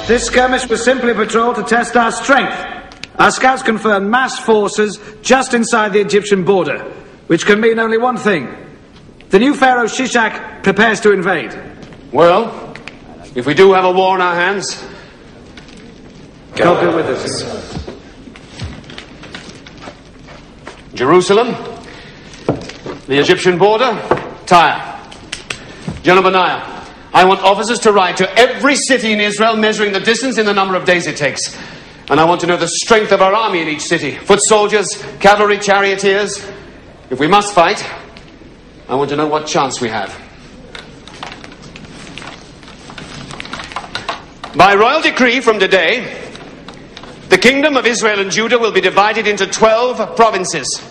This skirmish was simply a patrol to test our strength. Our scouts confirmed mass forces just inside the Egyptian border, which can mean only one thing. The new pharaoh Shishak prepares to invade. Well, if we do have a war on our hands, God be with us. Jerusalem, the Egyptian border, Tyre. General Benaiah, I want officers to ride to every city in Israel, measuring the distance in the number of days it takes. And I want to know the strength of our army in each city. Foot soldiers, cavalry, charioteers. If we must fight, I want to know what chance we have. By royal decree from today, the kingdom of Israel and Judah will be divided into 12 provinces.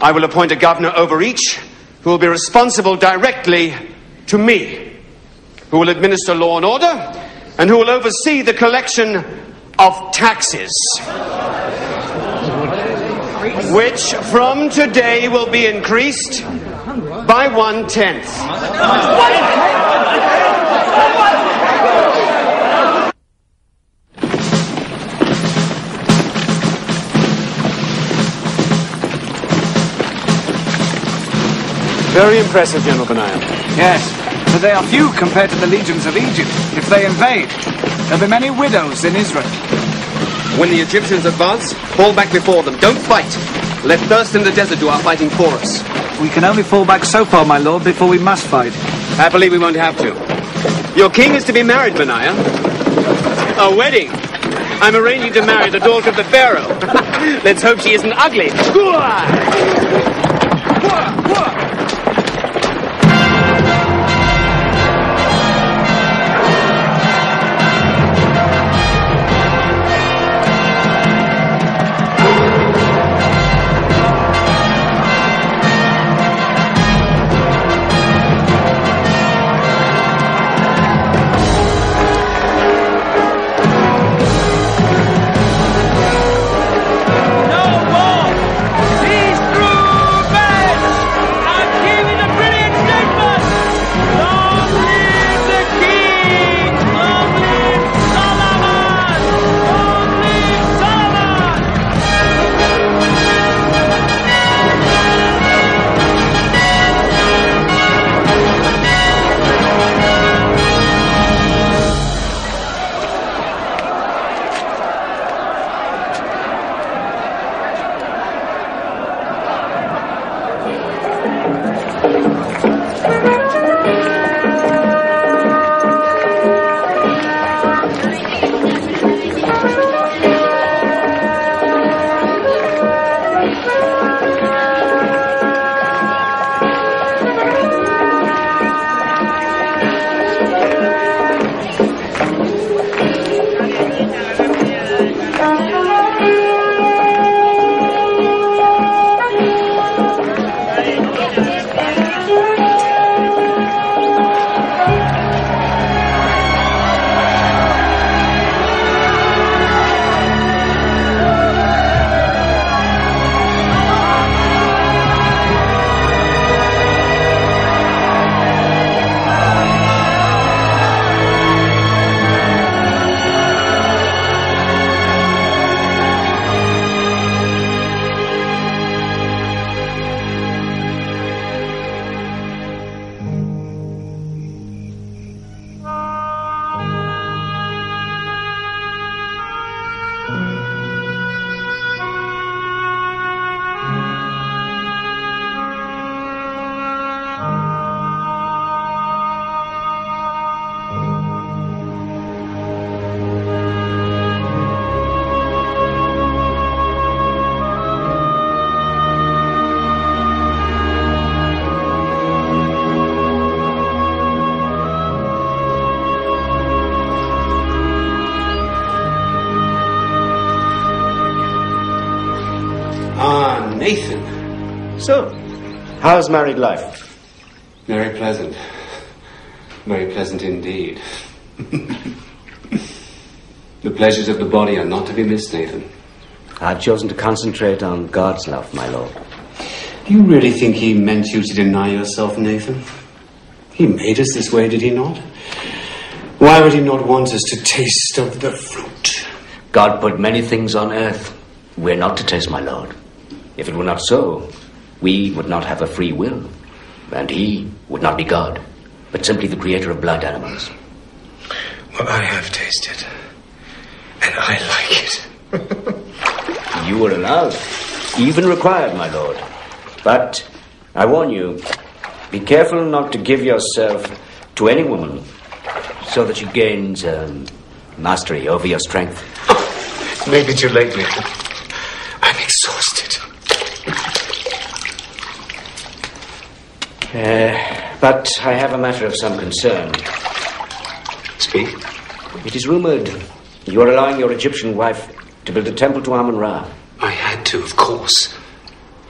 I will appoint a governor over each, who will be responsible directly to me, who will administer law and order, and who will oversee the collection of taxes, which from today will be increased by 1/10. Very impressive, General Benaiah. Yes. But they are few compared to the legions of Egypt. If they invade, there'll be many widows in Israel. When the Egyptians advance, fall back before them. Don't fight. Let thirst in the desert do our fighting for us. We can only fall back so far, my lord, before we must fight. Happily, we won't have to. Your king is to be married, Benaiah. A wedding. I'm arranging to marry the daughter of the pharaoh. Let's hope she isn't ugly. Nathan. So, how's married life? Very pleasant. Very pleasant indeed. The pleasures of the body are not to be missed, Nathan. I've chosen to concentrate on God's love, my lord. Do you really think he meant you to deny yourself, Nathan? He made us this way, did he not? Why would he not want us to taste of the fruit? God put many things on earth we're not to taste, my lord. If it were not so, we would not have a free will, and he would not be God, but simply the creator of blind animals. Well, I have tasted, and I like it. You were allowed, even required, my lord. But I warn you, be careful not to give yourself to any woman so that she gains mastery over your strength. Maybe too late, Nathan. I'm exhausted. But I have a matter of some concern. Speak. It is rumored you are allowing your Egyptian wife to build a temple to Amun-Ra. I had to, of course.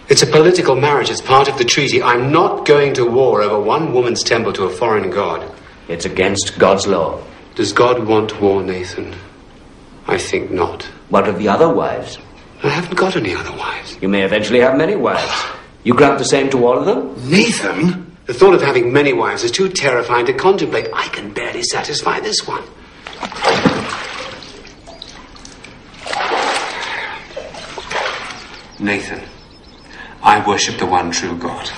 It's a political marriage. It's part of the treaty. I'm not going to war over one woman's temple to a foreign god. It's against God's law. Does God want war, Nathan? I think not. What of the other wives? I haven't got any other wives. You may eventually have many wives. You grant the same to all of them? Nathan? The thought of having many wives is too terrifying to contemplate. I can barely satisfy this one. Nathan, I worship the one true God.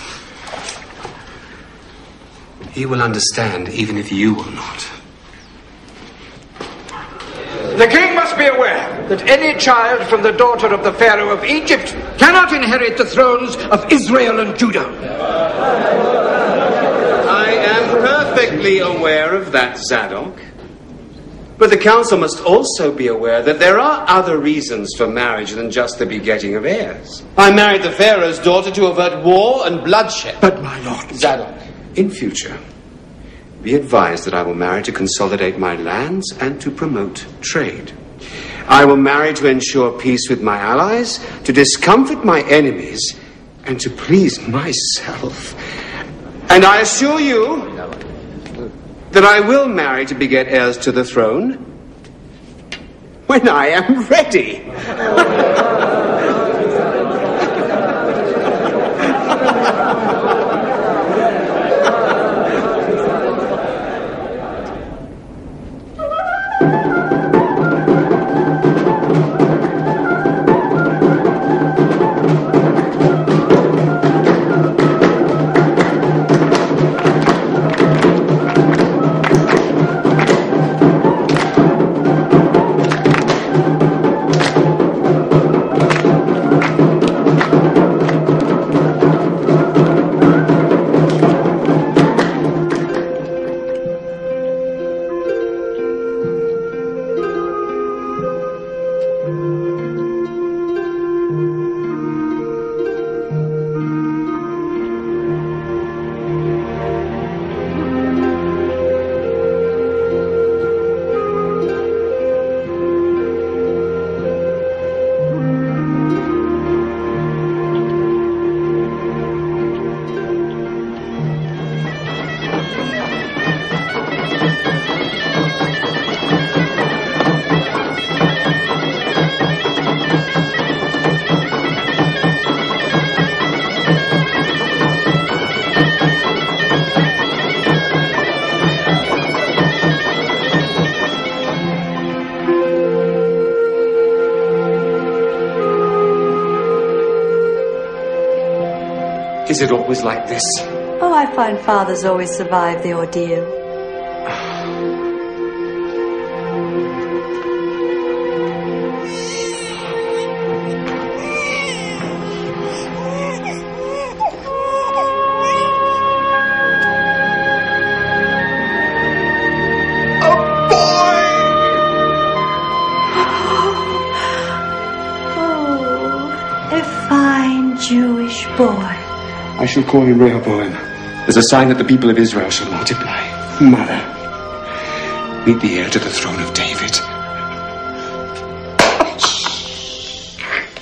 He will understand, even if you will not. The king must be aware that any child from the daughter of the Pharaoh of Egypt cannot inherit the thrones of Israel and Judah. I am perfectly aware of that, Zadok. But the council must also be aware that there are other reasons for marriage than just the begetting of heirs. I married the Pharaoh's daughter to avert war and bloodshed. But, my lord... Zadok, in future, be advised that I will marry to consolidate my lands and to promote trade. I will marry to ensure peace with my allies, to discomfort my enemies, and to please myself. And I assure you that I will marry to beget heirs to the throne when I am ready. Is it always like this? Oh, I find fathers always survive the ordeal. Jewish boy. I shall call him Rehoboam as a sign that the people of Israel shall multiply. Mother, meet the heir to the throne of David.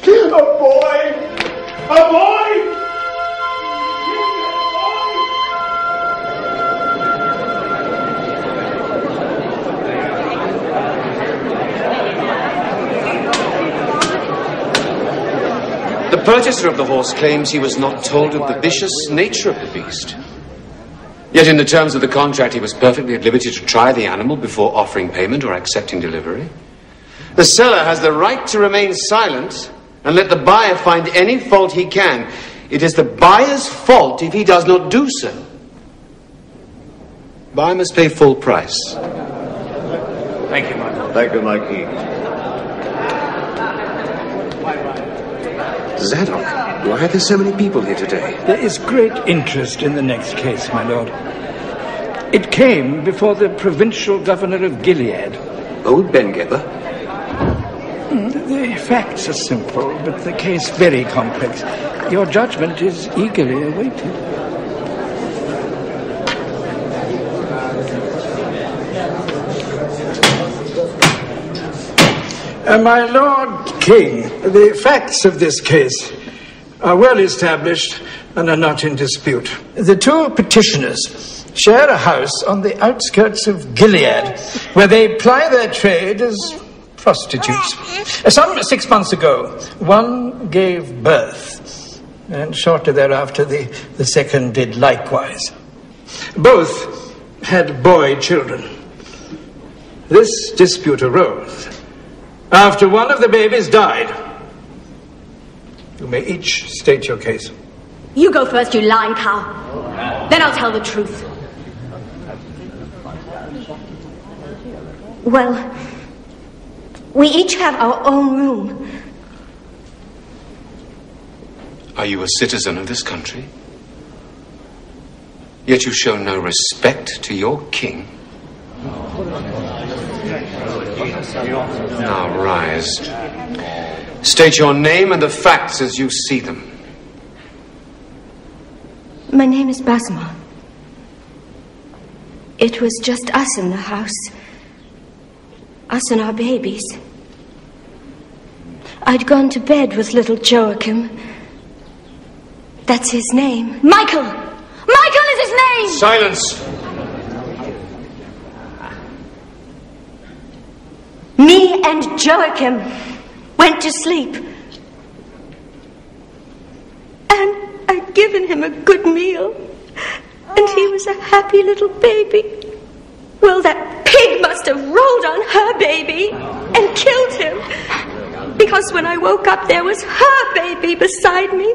A boy! A boy! The purchaser of the horse claims he was not told of the vicious nature of the beast. Yet in the terms of the contract, he was perfectly at liberty to try the animal before offering payment or accepting delivery. The seller has the right to remain silent and let the buyer find any fault he can. It is the buyer's fault if he does not do so. Buyer must pay full price. Thank you, my lord. Thank you, my king. Zadok, why are there so many people here today? There is great interest in the next case, my lord. It came before the provincial governor of Gilead. Old Ben Geber? The facts are simple, but the case very complex. Your judgment is eagerly awaited. My Lord King, the facts of this case are well established and are not in dispute. The two petitioners share a house on the outskirts of Gilead, where they ply their trade as prostitutes. Some 6 months ago, one gave birth, and shortly thereafter the second did likewise. Both had boy children. This dispute arose after one of the babies died. You may each state your case. You go first, you lying cow. Then I'll tell the truth. Well, we each have our own room. Are you a citizen of this country? Yet you show no respect to your king. Now rise. State your name and the facts as you see them. My name is Basma. It was just us in the house. Us and our babies. I'd gone to bed with little Joachim. That's his name. Michael! Michael is his name! Silence! Me and Joachim went to sleep. And I'd given him a good meal. And he was a happy little baby. Well, that pig must have rolled on her baby and killed him. Because when I woke up, there was her baby beside me.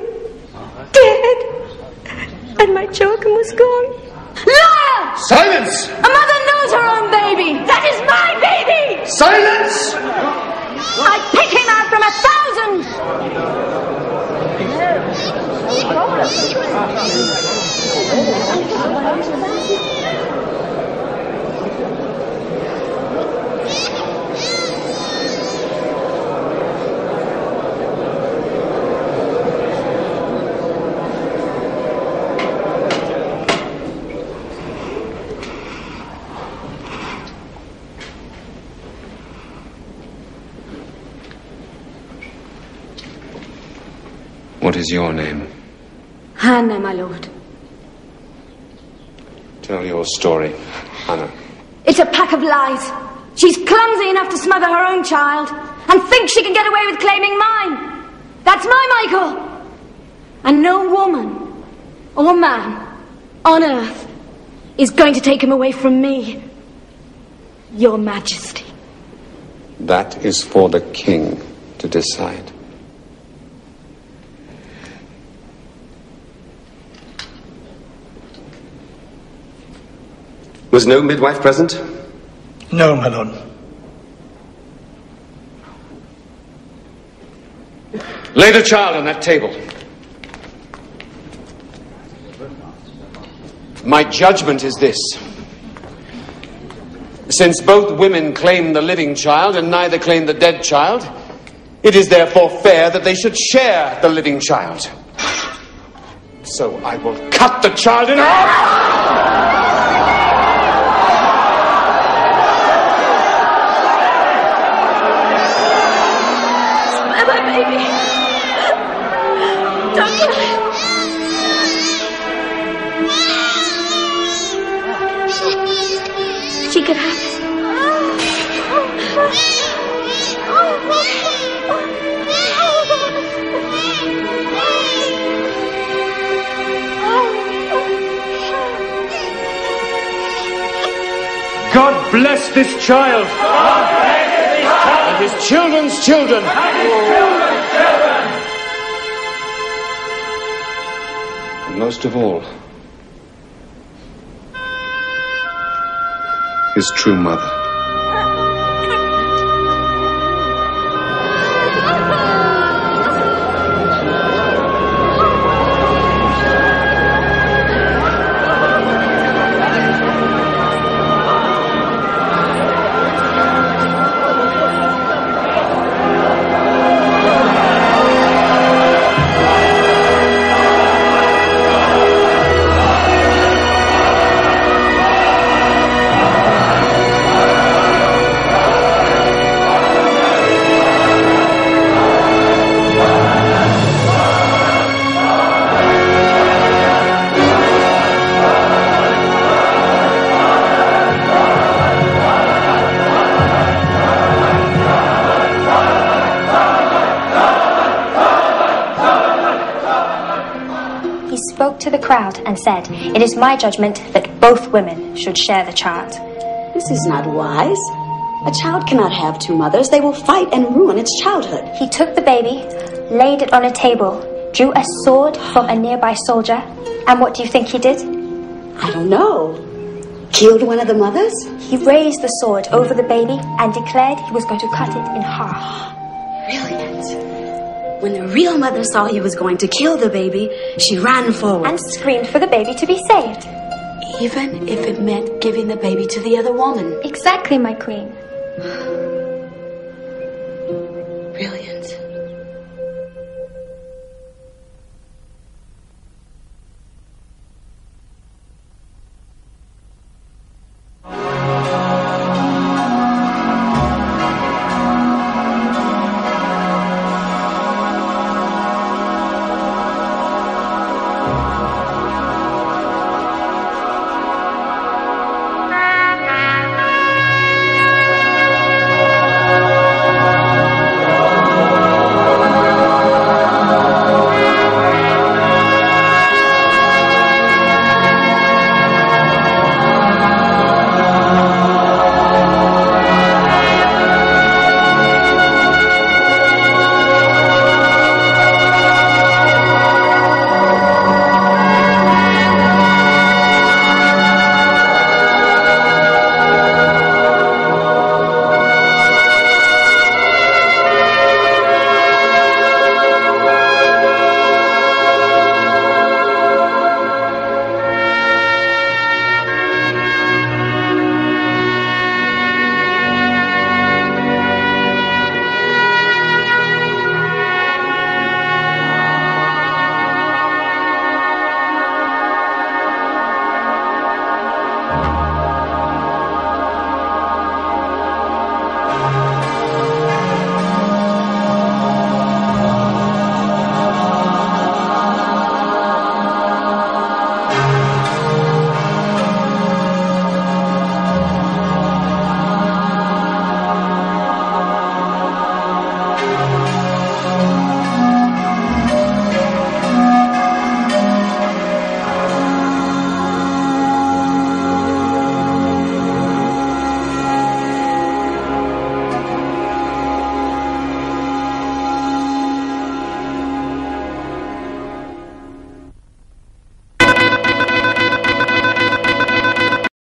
Dead. And my Joachim was gone. Liar! Silence! A mother knows her own baby. That is my baby! Silence! I'd pick him out from 1,000. What is your name? Hannah, my lord. Tell your story, Hannah. It's a pack of lies. She's clumsy enough to smother her own child and thinks she can get away with claiming mine. That's my Michael. And no woman or man on earth is going to take him away from me, Your Majesty. That is for the king to decide. Was no midwife present? No, my lord. Lay the child on that table. My judgment is this. Since both women claim the living child and neither claim the dead child, it is therefore fair that they should share the living child. So I will cut the child in half! My baby. Don't kill him. She could have it. God bless this child. And his children's children. And most of all, his true mother. To the crowd and said, "It is my judgment that both women should share the child." This is not wise. A child cannot have two mothers. They will fight and ruin its childhood. He took the baby, laid it on a table, drew a sword from a nearby soldier, and what do you think he did? I don't know. Killed one of the mothers? He raised the sword over the baby and declared he was going to cut it in half. Brilliant. When the real mother saw he was going to kill the baby, she ran forward. And screamed for the baby to be saved. Even if it meant giving the baby to the other woman. Exactly, my queen.